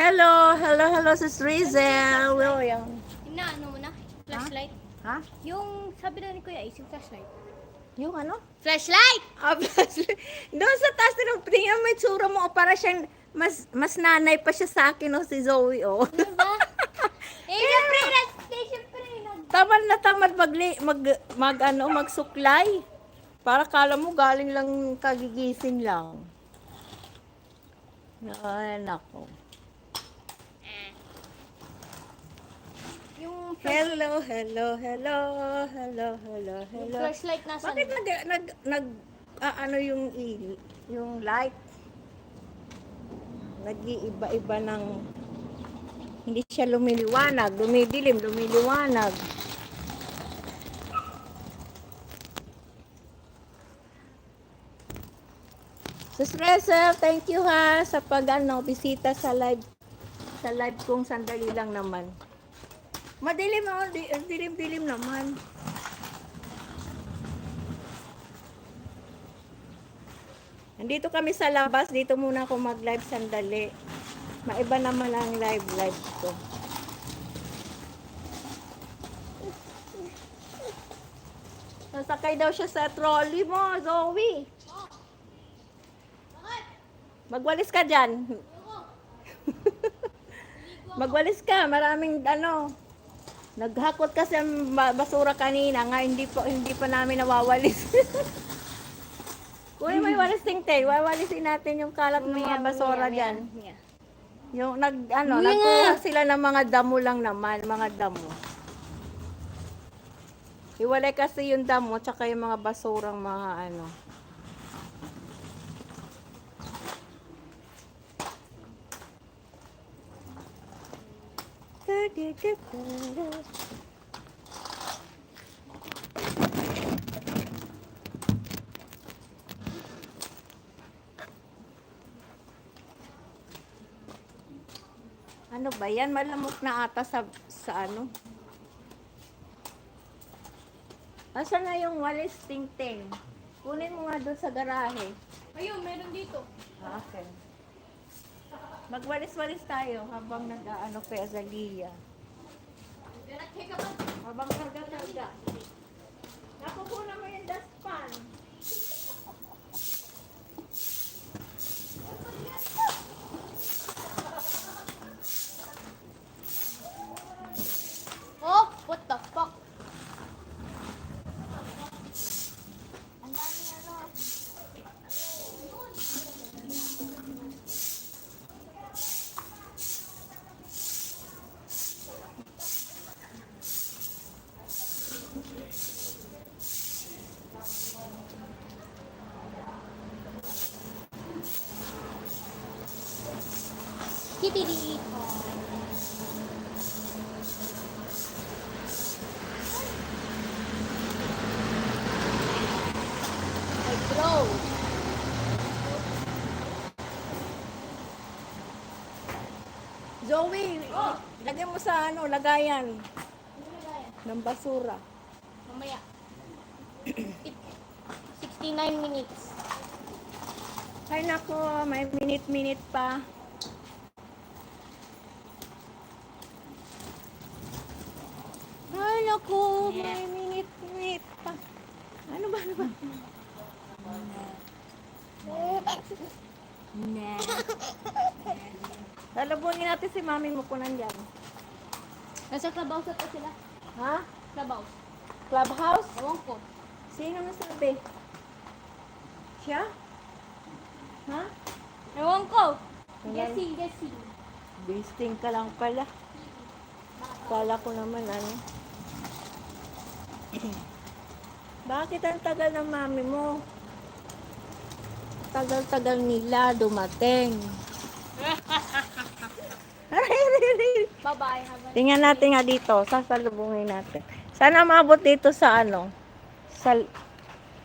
Hello, Sis Rizel. William. Inaano mo na? Flashlight? Ha? Yung sabi na ni Kuya Ace, yung flashlight. Yung ano? Flashlight! Doon sa taas ng tingnan mo yung tsura mo, para siyang mas nanay pa siya sa akin, oh, si Zoe, oh. Diba? Siyempre, Tamad na tamad magsuklay. Para kala mo galing lang kagigising lang. Ay, nako. yung Hello. flashlight nasa Bakit yung light? Nag-iiba-iba ng, hindi siya lumiliwanag, lumidilim, lumiliwanag. Sis Resel, thank you ha sa bisita sa live kong sandali lang naman. Madilim oh, dilim-dilim naman. Nandito kami sa labas, dito muna ako mag-live sandali. Maiba naman ang live ko. Nasakay daw siya sa trolley mo, Zoe. Magwalis ka dyan. Magwalis ka, maraming naghakot kasi ang basura kanina, nga hindi pa namin nawawalis. Kung may walis tingtay, wawalisin natin yung kalat ng mga basura dyan. Yung nagkuha sila ng mga damo lang naman, mga damo. Iwalay kasi yung damo, tsaka yung mga basurang mga Ano ba yan? Malamok na ata sa ano? Asan na yung walis tingting? Kunin mo nga doon sa garahe. Ayun, meron dito. Okay. Magwalis-walis tayo habang nag-aano kay Azalia. Habang karga-karga. Napupuna mo yung dustpan. Oh, what the fuck? Ang dami Kibiri. Bro. Zoe, lagyan mo sa lagayan ng basura. Mamaya. 69 minutes. Ay nako, may minute pa. Ay nako, may minute pa. Ano ba? Lalabunin natin si mami mo kung nandyan. Nasa clubhouse na sila. Ha? Clubhouse. Clubhouse? Ewan ko. Sino nasabi? Siya? Ha? Ewan ko. Ayan. Guessing. Wasting ka lang pala. Kala ko naman Bakit ang tagal ng mami mo? Tagal-tagal nila dumating. Bye-bye. Tingnan natin nga dito, sasalubungin natin. Sana maabot dito sa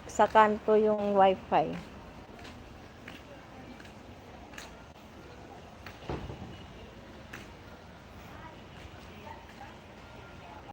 sa kanto yung wifi.